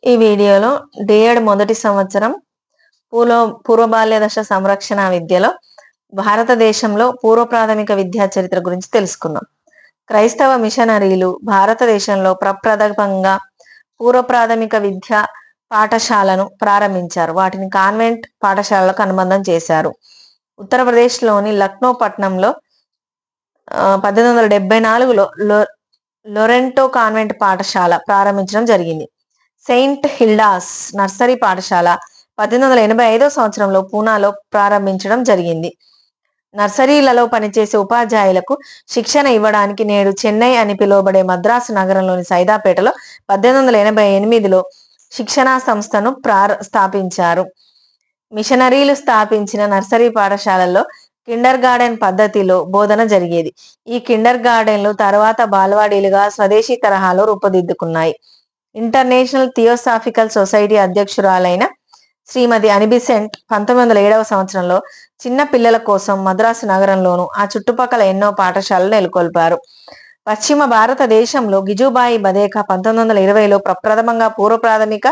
ఈ వీడియోలో డిఎడ్ మొదటి సంవత్సరం పూర్వ బాల్య దశ సంరక్షణ విద్యలో భారతదేశంలో పూర్వ ప్రాథమిక విద్యా చరిత్ర గురించి తెలుసుకుందాం. క్రైస్తవ మిషనరీలు భారతదేశంలో ప్రప్రథమంగా పూర్వ ప్రాథమిక విద్యా పాఠశాలను ప్రారంభించారు. వాటిని కాన్వెంట్ పాఠశాలలకు అనుబంధం చేశారు. ఉత్తరప్రదేశ్లోని లక్నో పట్టణంలో 1874లో లొరెంటో కాన్వెంట్ పాఠశాల ప్రారంభించడం జరిగింది. సెయింట్ హిల్డాస్ నర్సరీ పాఠశాల 1885 సంవత్సరంలో పూనాలో ప్రారంభించడం జరిగింది. నర్సరీలలో పనిచేసే ఉపాధ్యాయులకు శిక్షణ ఇవ్వడానికి నేడు చెన్నై అని పిలువబడే మద్రాసు నగరంలోని సైదాపేటలో 1888లో శిక్షణా సంస్థను స్థాపించారు. మిషనరీలు స్థాపించిన నర్సరీ పాఠశాలల్లో కిండర్ గార్డెన్ పద్ధతిలో బోధన జరిగేది. ఈ కిండర్ గార్డెన్లు తర్వాత బాలవాడీలుగా స్వదేశీ తరహాలో రూపుదిద్దుకున్నాయి. ఇంటర్నేషనల్ థియోసాఫికల్ సొసైటీ అధ్యక్షురాలైన శ్రీమతి అనిబిసెంట్ 1907 సంవత్సరంలో చిన్న పిల్లల కోసం మద్రాసు నగరంలోను ఆ చుట్టుపక్కల ఎన్నో పాఠశాలలు నెలకొల్పారు. పశ్చిమ భారతదేశంలో గిజుబాయి బదేకా 1920లో ప్రప్రథమంగా పూర్వ ప్రాథమిక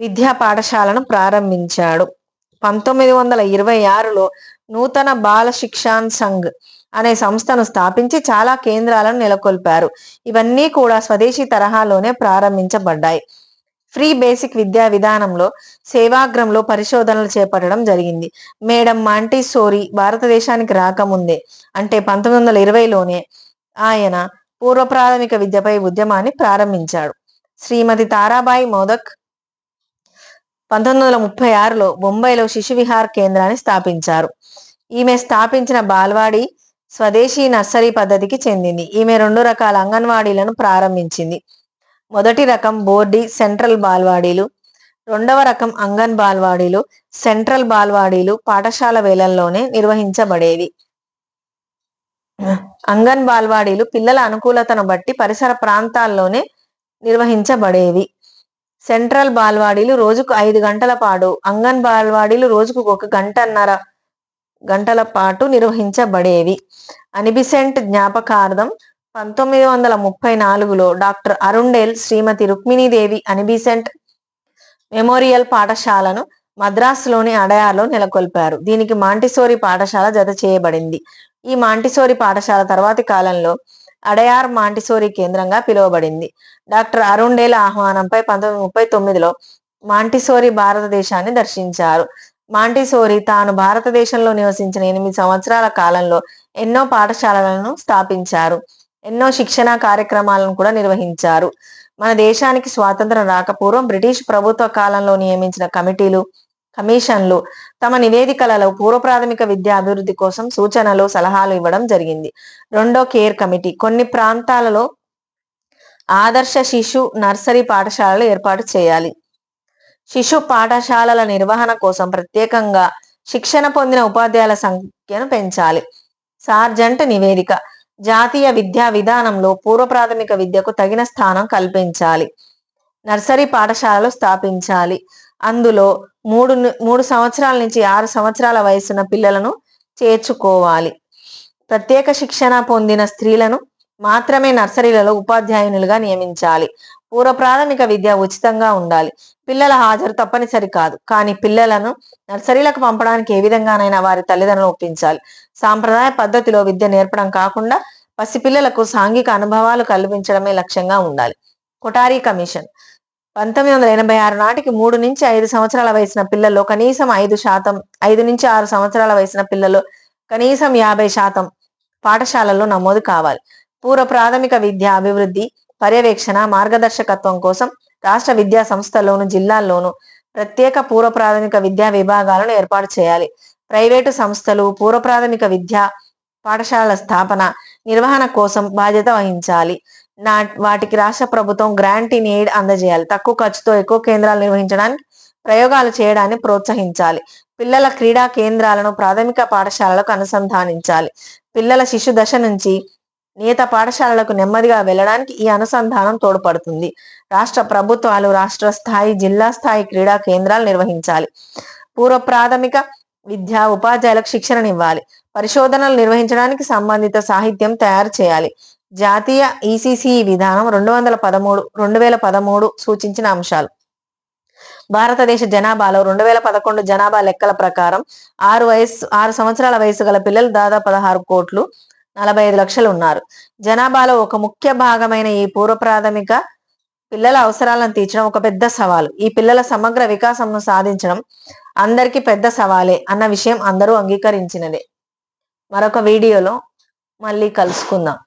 విద్యా పాఠశాలను ప్రారంభించాడు. 1926లో నూతన బాల శిక్షాన్ సంఘ్ అనే సంస్థను స్థాపించి చాలా కేంద్రాలను నెలకొల్పారు. ఇవన్నీ కూడా స్వదేశీ తరహాలోనే ప్రారంభించబడ్డాయి. ఫ్రీ బేసిక్ విద్యా విధానంలో సేవాగ్రంలో పరిశోధనలు చేపట్టడం జరిగింది. మేడం మాంటిసోరీ భారతదేశానికి రాకముందే అంటే 1920లోనే ఆయన పూర్వ ప్రాథమిక విద్యపై ఉద్యమాన్ని ప్రారంభించాడు. శ్రీమతి తారాబాయి మోదక్ 1936లో బొంబాయిలో శిశు విహార్ కేంద్రాన్ని స్థాపించారు. ఈమె స్థాపించిన బాల్వాడి స్వదేశీ నర్సరీ పద్ధతికి చెందింది. ఈమె 2 రకాల అంగన్వాడీలను ప్రారంభించింది. మొదటి రకం బోర్డీ సెంట్రల్ బాల్వాడీలు, రెండవ రకం అంగన్ బాల్వాడీలు. సెంట్రల్ బాల్వాడీలు పాఠశాల వేళల్లోనే నిర్వహించబడేవి. అంగన్ బాల్వాడీలు పిల్లల అనుకూలతను బట్టి పరిసర ప్రాంతాల్లోనే నిర్వహించబడేవి. సెంట్రల్ బాల్వాడీలు రోజుకు 5 గంటల పాటు, అంగన్ బాల్వాడీలు రోజుకు 1.5 గంటల పాటు నిర్వహించబడేవి. అనిబిసెంట్ జ్ఞాపకార్థం 1934లో డాక్టర్ అరుండేల్ శ్రీమతి రుక్మిణీదేవి అనిబిసెంట్ మెమోరియల్ పాఠశాలను మద్రాసులోని అడయార్లో నెలకొల్పారు. దీనికి మాంటిసోరీ పాఠశాల జత చేయబడింది. ఈ మాంటిసోరీ పాఠశాల తర్వాతి కాలంలో అడయార్ మాంటిసోరీ కేంద్రంగా పిలువబడింది. డాక్టర్ అరుండేల్ ఆహ్వానంపై 1939లో మాంటిసోరీ భారతదేశాన్ని దర్శించారు. మాంటిసోరీ తాను భారతదేశంలో నివసించిన 8 సంవత్సరాల కాలంలో ఎన్నో పాఠశాలలను స్థాపించారు. ఎన్నో శిక్షణా కార్యక్రమాలను కూడా నిర్వహించారు. మన దేశానికి స్వాతంత్రం రాకపూర్వం బ్రిటిష్ ప్రభుత్వ కాలంలో నియమించిన కమిషన్లు తమ నివేదికలలో పూర్వ ప్రాథమిక విద్యా అభివృద్ధి కోసం సూచనలు, సలహాలు ఇవ్వడం జరిగింది. రెండో కేర్ కమిటీ కొన్ని ప్రాంతాలలో ఆదర్శ శిశు నర్సరీ పాఠశాలలు ఏర్పాటు చేయాలి. శిశు పాఠశాలల నిర్వహణ కోసం ప్రత్యేకంగా శిక్షణ పొందిన ఉపాధ్యాయుల సంఖ్యను పెంచాలి. సార్జెంట్ నివేదిక జాతీయ విద్యా విధానంలో పూర్వ ప్రాథమిక విద్యకు తగిన స్థానం కల్పించాలి. నర్సరీ పాఠశాలలు స్థాపించాలి. అందులో 3 సంవత్సరాల నుంచి 6 సంవత్సరాల వయసున్న పిల్లలను చేర్చుకోవాలి. ప్రత్యేక శిక్షణ పొందిన స్త్రీలను మాత్రమే నర్సరీలలో ఉపాధ్యాయునులుగా నియమించాలి. పూర్వ ప్రాథమిక విద్య ఉచితంగా ఉండాలి. పిల్లల హాజరు తప్పనిసరి కాదు, కానీ పిల్లలను నర్సరీలకు పంపడానికి ఏ విధంగానైనా వారి తల్లిదండ్రులను ఒప్పించాలి. సాంప్రదాయ పద్ధతిలో విద్య నేర్పడం కాకుండా పసిపిల్లలకు సాంఘిక అనుభవాలు కల్పించడమే లక్ష్యంగా ఉండాలి. కొఠారీ కమిషన్ 1986 నాటికి 3 నుంచి 5 సంవత్సరాల వయసున్న పిల్లల్లో కనీసం 5 నుంచి 6 సంవత్సరాల వయసున్న పిల్లల్లో కనీసం 50% పాఠశాలల్లో నమోదు కావాలి. పూర్వ ప్రాథమిక విద్య అభివృద్ధి, పర్యవేక్షణ, మార్గదర్శకత్వం కోసం రాష్ట్ర విద్యా సంస్థల్లోను, జిల్లాల్లోనూ ప్రత్యేక పూర్వ ప్రాథమిక విద్యా విభాగాలను ఏర్పాటు చేయాలి. ప్రైవేటు సంస్థలు పూర్వ ప్రాథమిక విద్యా పాఠశాలల స్థాపన, నిర్వహణ కోసం బాధ్యత వహించాలి. వాటికి రాష్ట్ర ప్రభుత్వం గ్రాంట్ ఇన్ ఎయిడ్ అందజేయాలి. తక్కువ ఖర్చుతో ఎక్కువ కేంద్రాలు నిర్వహించడానికి ప్రయోగాలు చేయడాన్ని ప్రోత్సహించాలి. పిల్లల క్రీడా కేంద్రాలను ప్రాథమిక పాఠశాలలకు అనుసంధానించాలి. పిల్లల శిశు దశ నుంచి నియత పాఠశాలలకు నెమ్మదిగా వెళ్ళడానికి ఈ అనుసంధానం తోడ్పడుతుంది. రాష్ట్ర ప్రభుత్వాలు రాష్ట్ర స్థాయి, జిల్లా స్థాయి క్రీడా కేంద్రాలు నిర్వహించాలి. పూర్వ ప్రాథమిక విద్యా ఉపాధ్యాయులకు శిక్షణనివ్వాలి. పరిశోధనలు నిర్వహించడానికి సంబంధిత సాహిత్యం తయారు చేయాలి. జాతీయ ఈసీసీ విధానం 2013 సూచించిన అంశాలు. భారతదేశ జనాభాలో 2011 జనాభా లెక్కల ప్రకారం 6 సంవత్సరాల వయసు గల పిల్లలు దాదాపు 16,45 లక్షలు ఉన్నారు. జనాభాలో ఒక ముఖ్య భాగమైన ఈ పూర్వ ప్రాథమిక పిల్లల అవసరాలను తీర్చడం ఒక పెద్ద సవాలు. ఈ పిల్లల సమగ్ర వికాసంను సాధించడం అందరికీ పెద్ద సవాలే అన్న విషయం అందరూ అంగీకరించినదే. మరొక వీడియోలో మళ్ళీ కలుసుకుందాం.